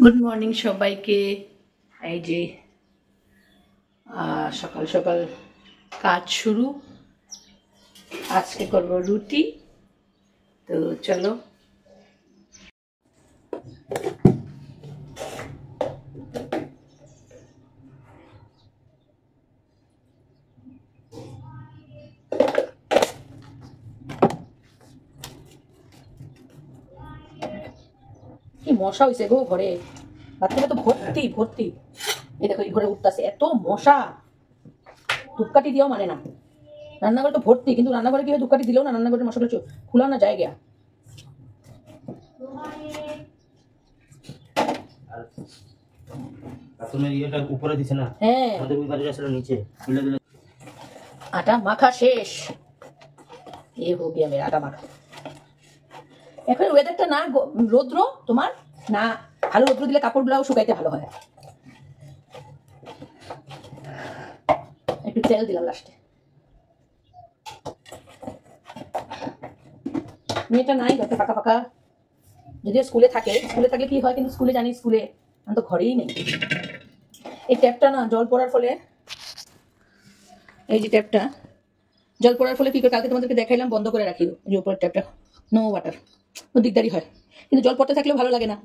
Good morning সবাইকে। এই যে সকাল সকাল কাজ শুরু। আজকে করব রুটি, তো চলো। কি মশা হয়েছে গো ঘরে, বাথরুমে তো ভর্তি ভর্তি। এই দেখো এই ঘরে উঠতেছে এত মশা, ধূপকাঠি দিয়েও মানে না। রান্নাঘরে তো ভর্তি, কিন্তু রান্নাঘরে কি হয়, ধূপকাঠি দিলেও না, রান্নাঘরের মশাটা খোলা না জায়গা। উপরে দিছে না, হ্যাঁ আমাদের ওই বাড়ির আসলে নিচে খুলে দিলে। আটা মাখা শেষ। এ হো গিয়া মেরা আটা মাখা। এখন ওয়েদারটা না রৌদ্র তোমার, না ভালো রৌদ্র দিলে কাপড়গুলাও শুকাইতে ভালো হয়। একটু তেল দিলাম লাস্টে। মেয়েটা নাই ঘরটা ফাঁকা ফাঁকা, যদিও স্কুলে থাকলে কি হয়, কিন্তু স্কুলে জানি, স্কুলে আমি তো ঘরেই নেই। এই ট্যাপটা না জল পড়ার ফলে, এই যে ট্যাপটা জল পড়ার ফলে কি করে, কালকে তোমাদেরকে দেখাইলাম বন্ধ করে রাখি, যে উপরের ট্যাপটা নো ওয়াটার, ও দিকদারি হয়, কিন্তু জল পড়তে থাকলেও ভালো লাগে না।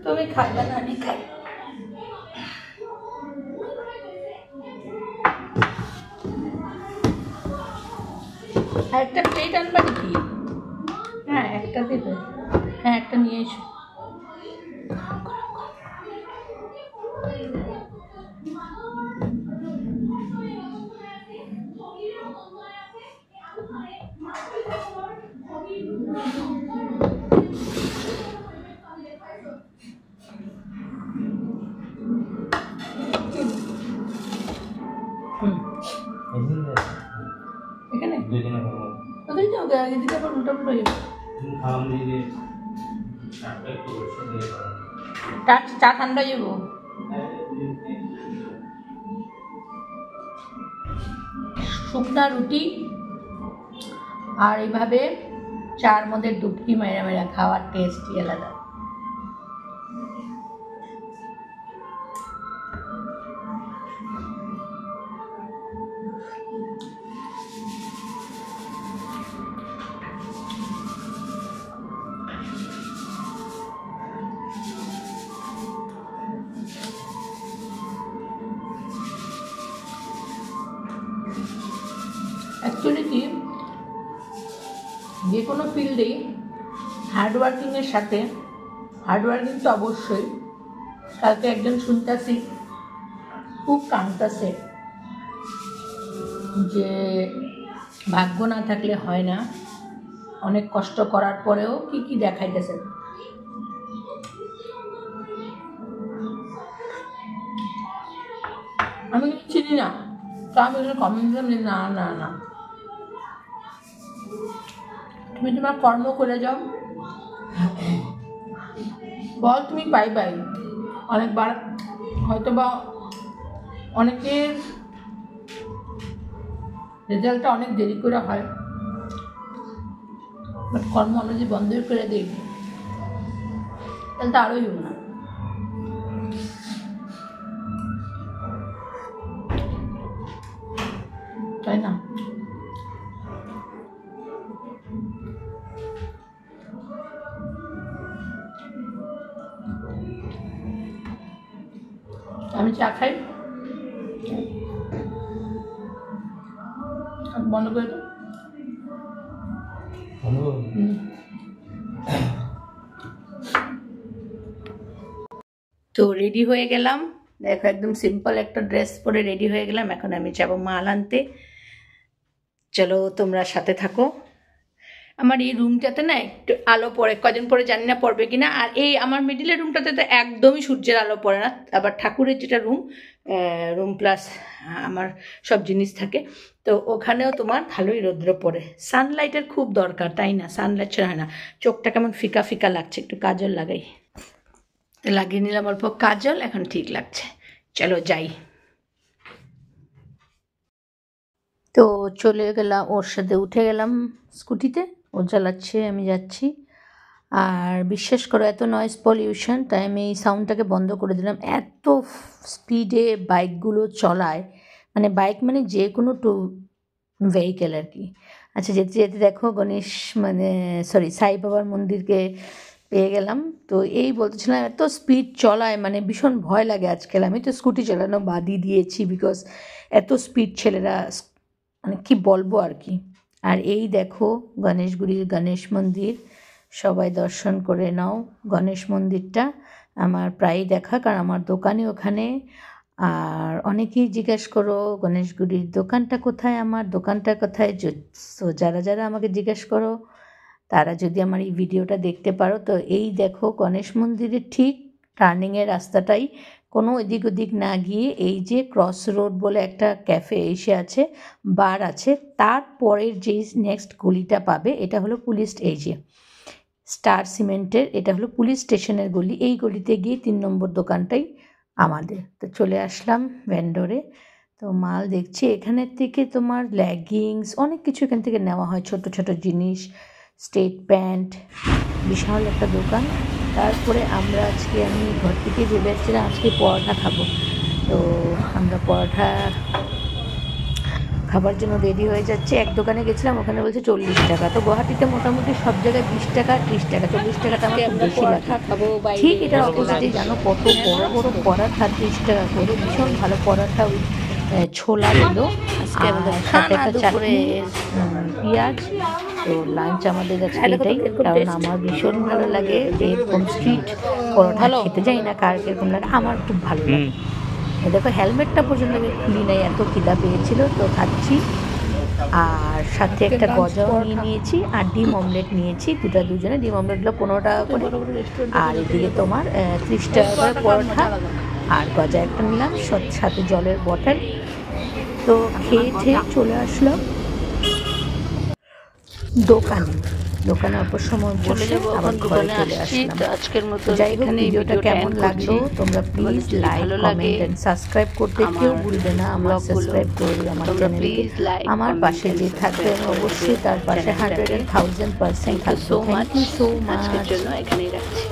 তুমি খাইবা না, আমি খাই। একটা প্লেট আনবা নাকি? হ্যাঁ একটা দেবে, হ্যাঁ একটা নিয়ে এসো। এখানে ওদের যাও আগে দিতে, আবার উল্টা পুল্টা যাবে। চা ঠান্ডা যাবো। শুকনা রুটি আর এইভাবে চার মধ্যে ডুবকি মেরা মেরা খাওয়ার টেস্টই আলাদা। অ্যাকচুয়ালি কি, যে কোনো ফিল্ডেই হার্ডওয়ার্কিংয়ের সাথে, হার্ডওয়ার্কিং তো অবশ্যই, কালকে একজন শুনতেছি খুব কাঁদতেছে যে ভাগ্য না থাকলে হয় না, অনেক কষ্ট করার পরেও কি কি দেখাইতেছে। আমি চিনি না, তা আমি কমেন্ট দিলাম যে না না না, তুমি তোমার কর্ম করে যাও, বল তুমি পাইবাই। অনেকবার হয়তো বা অনেকের রেজাল্টটা অনেক দেরি করে হয়, বাট কর্ম আমরা যে বন্ধ করে দিই তাহলে তো আরোই হইব না। তাই না? আমি চা খাই, বন্ধ করে তো। তো রেডি হয়ে গেলাম, দেখো একদম সিম্পল একটা ড্রেস পরে রেডি হয়ে গেলাম। এখন আমি যাবো মাল আনতে। চলো তোমরা সাথে থাকো। আমার এই রুমটাতে না একটু আলো পড়ে, কদিন পরে জানি না পড়বে কিনা। আর এই আমার মিডিলের রুমটাতে তো একদমই সূর্যের আলো পড়ে না। আবার ঠাকুরের যেটা রুম প্লাস আমার সব জিনিস থাকে, তো ওখানেও তোমার ভালোই রৌদ্র পড়ে। সানলাইটের খুব দরকার, তাই না? সানলাইট ছাড়া হয় না। চোখটা কেমন ফিকা ফিকা লাগছে, একটু কাজল লাগাই। লাগিয়ে নিলাম অল্প কাজল, এখন ঠিক লাগছে। চলো যাই। তো চলে গেলাম, ওর সাথে উঠে গেলাম স্কুটিতে। ও চালাচ্ছে, আমি যাচ্ছি। আর বিশ্বাস করো এত নয়েজ পলিউশন, তাই আমি এই সাউন্ডটাকে বন্ধ করে দিলাম। এত স্পিডে বাইকগুলো চলায়, মানে বাইক মানে যে কোনো ভেহিকেল আর কি। আচ্ছা, যেতে যেতে দেখো গণেশ সাই বাবার মন্দিরকে পেয়ে গেলাম। তো এই বলতেছিলাম এত স্পিড চলায়, মানে ভীষণ ভয় লাগে আজকাল। আমি তো স্কুটি চালানো বাদই দিয়েছি, বিকজ এত স্পিড ছেলেরা, মানে কি বলবো আর কি। আর এই দেখো গণেশগুড়ির গণেশ মন্দির, সবাই দর্শন করে নাও। গণেশ মন্দিরটা আমার প্রায়ই দেখা, কারণ আমার দোকানে ওখানে। আর অনেকেই জিজ্ঞেস করো গণেশগুড়ির দোকানটা কোথায়, আমার দোকানটা কোথায়। সো যারা যারা আমাকে জিজ্ঞেস করো তারা যদি আমার এই ভিডিওটা দেখতে পারো, তো এই দেখো গণেশ মন্দিরের ঠিক টার্নিংয়ের রাস্তাটাই, কোনো এদিক ওদিক না গিয়ে এই যে ক্রস রোড বলে একটা ক্যাফে এসে আছে, বার আছে, তারপরের যে নেক্সট গলিটা পাবে এটা হলো পুলিশ, এই যে স্টার সিমেন্টের, এটা হলো পুলিশ স্টেশনের গলি। এই গলিতে গিয়ে 3 নম্বর দোকানটাই আমাদের। তো চলে আসলাম ভেন্ডরে। তো মাল দেখছি এখানের থেকে, তোমার লেগিংস অনেক কিছু এখান থেকে নেওয়া হয়, ছোট ছোট জিনিস, স্টেট প্যান্ট, বিশাল একটা দোকান। তারপরে আমি ঘর থেকে ভেবেছিলাম আজকে পরোটা খাবো। তো আমরা পরোটা খাবার জন্য রেডি হয়ে যাচ্ছে। এক দোকানে গেছিলাম, ওখানে বলছে 40 টাকা। তো গুয়াহাটিতে মোটামুটি সব জায়গায় 20 টাকা 30 টাকা, 40 টাকাটা আমার খুব বেশি লাগে। ঠিক এটা অপোজিটে জানো কত বড় বড় পরোটা, 30 টাকা করে, ভীষণ ভালো পরোটা। ওই ছোলা দিল, সাথে একটা চাটনি, পেঁয়াজ। তো লাঞ্চ আমাদের কাছে এটাই, কারণ আমার ভীষণ ভালো লাগে এরকম স্ট্রিট পরোটা খেতে। যাই না কার কিরকম লাগে, আমার খুব ভালো লাগে। দেখো হেলমেটটা পর্যন্ত আমি খুলি নাই, এত খিদা পেয়েছিল। তো খাচ্ছি, আর সাথে একটা গজাও নিয়েছি, আর ডিম অমলেট নিয়েছি, দুজনে। ডিম অমলেটগুলো 15 টাকা করে, আর এদিকে তোমার 30 টাকা করে পরোটা, আর গজা একটা নিলাম, সাথে জলের বটল। তো খেয়ে চলে আসলাম দোকানে অল্প সময় বসে আবার ঘরে চলে আসলাম। আজকের মতো যাই হোক, ভিডিওটা কেমন লাগলো তোমরা please like, comment and subscribe করতে কেউ ভুলবে না। আমার সাবস্ক্রাইব করবে আমার চ্যানেলকে, আমার পাশে যে থাকবেন অবশ্যই তার পাশে 100,000% থাকবে। Thank you so much. এখানেই রাখছি।